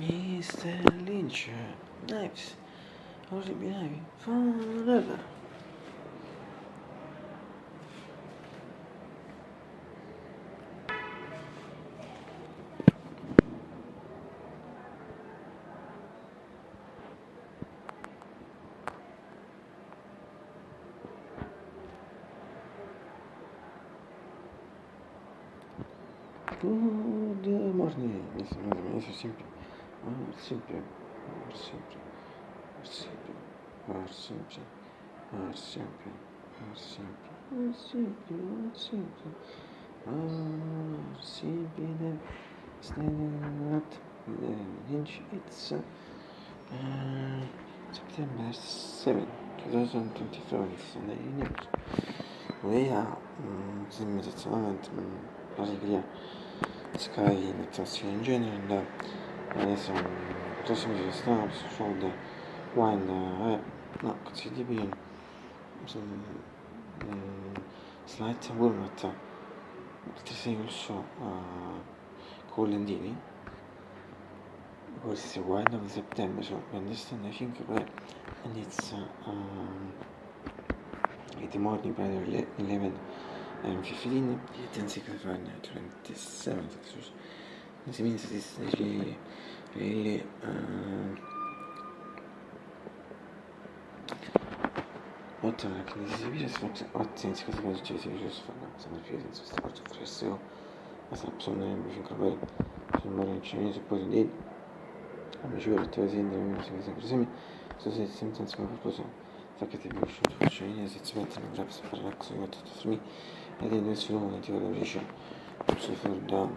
Mr. Lynch, knives. How's it been? Forever. Good morning, Mr. Simple. Simple. Simple. Simple. Simple. Simple. Simple. Simple. Simple. Standing at Lynch. It's September 7, 2024. Sunday news. وهي زمرت من الرجلية Sky iniziazione in genere adesso il prossimo ci sta Sold Wine così di bene Slight Walnut altresì rosso con lendini questo è Wine of September so understand I think and it's the morning by 11 and 15 10 California 27 this means this is really what this is really what sense because I just for some reasons so start to fresh so as absolutely مش كبير في المرة الشيء suppose did I'm sure it was in the music present so the sentence ما بقوله فكتب وش الشيء إذا تسمعت من رابس فرق سويت تفهمي هذه النسلون أنت ولا ريشة صفر دا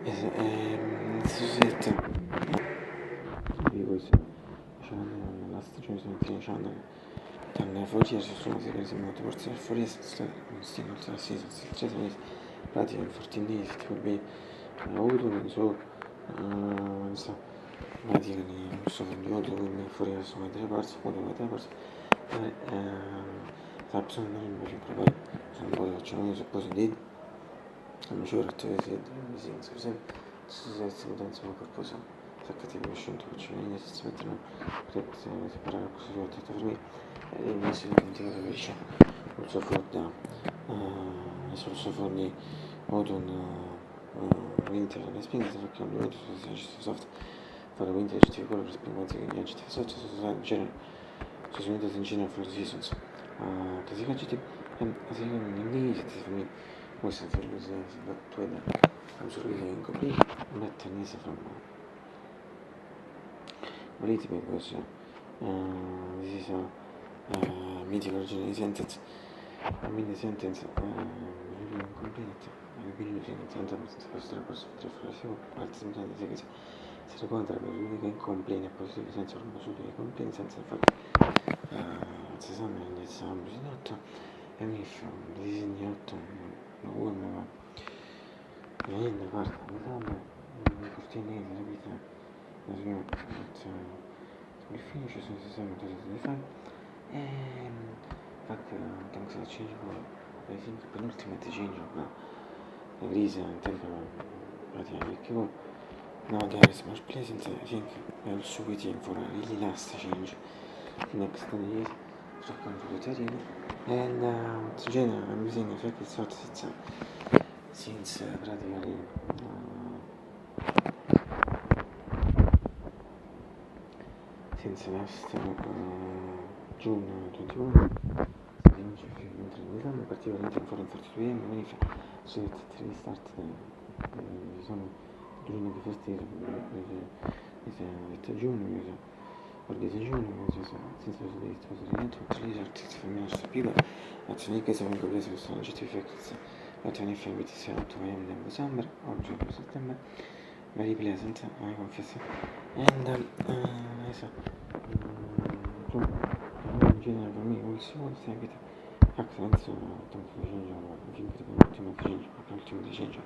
إذا سويت بيقول عشان لاست جوز مثل عشان كان فوجي أشوفه زي كذا ما تبرت فوريس ستين ولا سيزون ستة بعد 14 days تقول بي نعود ونزور مثلا بعد يعني نوصل نعود ونمي فوريس وما أدري برت ولا ما أدري برت فبسون نريم بيجي كبار سنبغى تشوفون suppose did I'm sure it was it زين سوزن سوزن سمدان سما كربوسا فكتب وشون تبتشونين تسمتنا كتبت تبرع كسرات تفرمي الناس اللي انتظروا بيشون وتصفوا دا يصفوني مودون وينتر الاسبين تفكرون لود صفت فالوينتر جت يقول الاسبين وانت جت فصلت سوزان جنرال سوزان ده جنرال for seasons كذا جت أزيد من الإنجليزي تفهمي وصل في الوزن في الوضع I'm sure you're incomplete but tennis from British because this is a meeting originally sentence I mean the sentence really incomplete I've been using it sometimes the first person reflexive but sometimes se lo conta per lui che incomplete è possibile senza un po' di incomplete senza fare se sanno in esame sinotto e mi fa disegnotto uno niente guarda mi sembra mi cortine la vita la mia il finish sono sempre di fare e infatti anche se change per esempio penultima change ma la grisa in tempo praticamente che now there is much pleasant I think I'm also waiting for a really last change next year so computer and in general I'm using effective sort since practically since last June 21 mentre l'esame particolarmente in foreign 42 and if so it restart sono giorni di festivo è June or this June since was the it was related to the artists from the people at the case of English was legit effects but any film it is out to him in December or September very pleasant I confess and so in general for me also think it excellent so don't change or think it ultimate change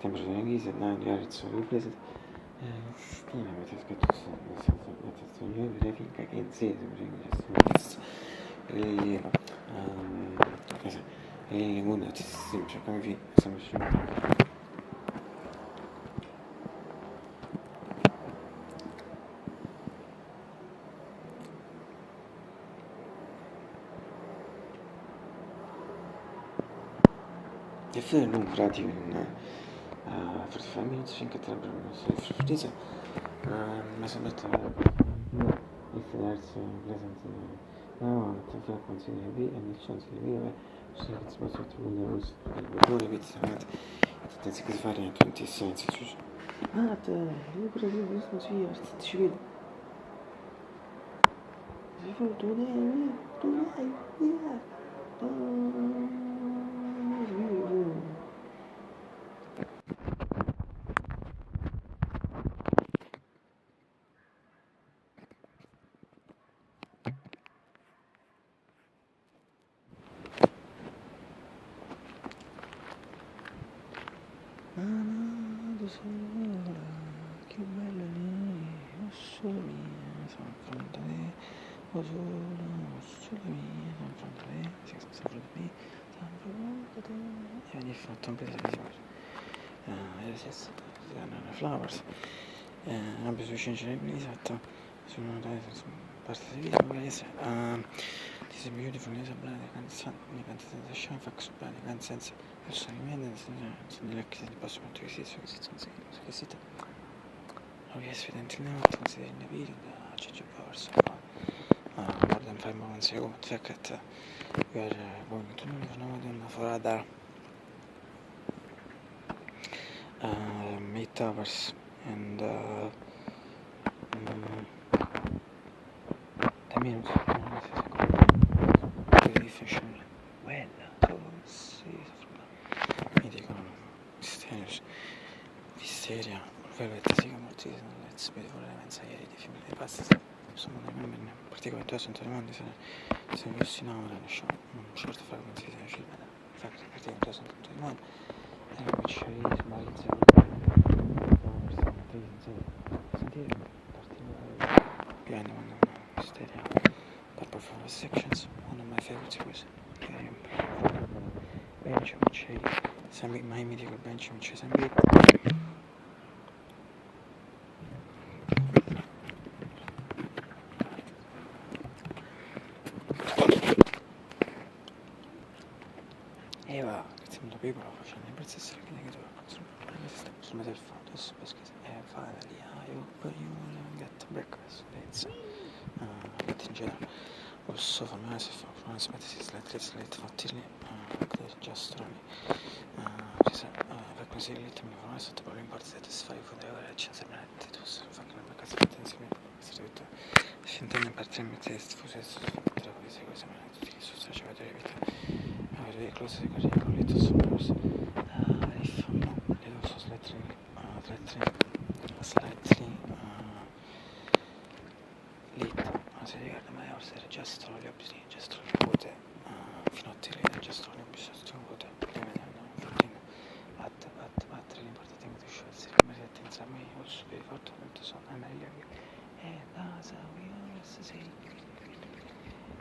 temperature in Greece at 9 yards so replaced still avete scritto nel senso io direi che in sé e una ci si sempre come vi siamo e fare non pratico in 45 minutes finché te la freezer ma sembra if there's pleasant no if you consider heavy and if chance heavy so it's better to do those البطولة بيتساعد تنسى كيف فاري يعني كنت الساينس تشوش يبرد اسمه سيار تشبيل يفر توداي che bello lì, solo mia, sono pronta lì, solo mia, sono pronta lì, sono pronta lì, sono pronta lì. E ogni fatto un po' di yes, flowers. Abbiamo sui cincinelli, esatto, sono parte di video, guys. This is beautiful, this is blind, you can't sense the shine, facts blind, you can't sense the shine, sono gli occhi del passo quanto esistono, che siete. Oh yes, evidently not, considering the video, the change of powers, more than 5 moments ago, the fact that we are going to move now for other 8 hours and 10 minutes. Well, so mi dicono Wisteria, Velvet, Siga Mortise, Let's Beautiful Elements, ieri di film di pasta, insomma, in particolare 200 domande se mi si innamorano, short fragments di film, praticamente 200 domande, and which is my sentire particolare behind one of my Wisteria, but performance sections, one of my favorites was bench which is my medical bench which is e va, iniziando piccola facendo il prezzo essere che negato sul mese del fatto adesso perché finally I hope you will get breakfast it's but in general also for me if for us but it's late fattirli just per così lì mi fanno sotto proprio in parte se fai con le ore ci sembra tu fanno una casa attenzione questo tutto sentendo per 3 mesi fusi tra queste cose ma tutti che sono stati vedere vita avere le cose così con le tue sonos if no le do so slightly late se ricordo mai essere già le opzioni già le quote fino a te già le opzioni quote battere l'importante è che scelsi come si attenza a me o su per fortemente sono a meglio e casa we always say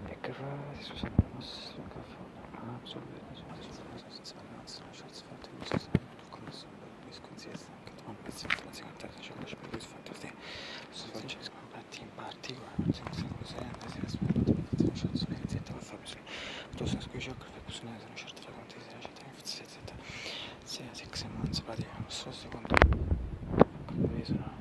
e che fa si usa la nostra caffè assolutamente shots fatte in questo come sono misconsiesti anche dopo pezzi di frase cantata c'è una specie di fatto te su Francesco Patti in particolare non sono cose si aspettano di shots per il zetta fa tu sei scucciocco per così una certa frequenza di recita in zetta se 6 months praticamente lo stesso quando sono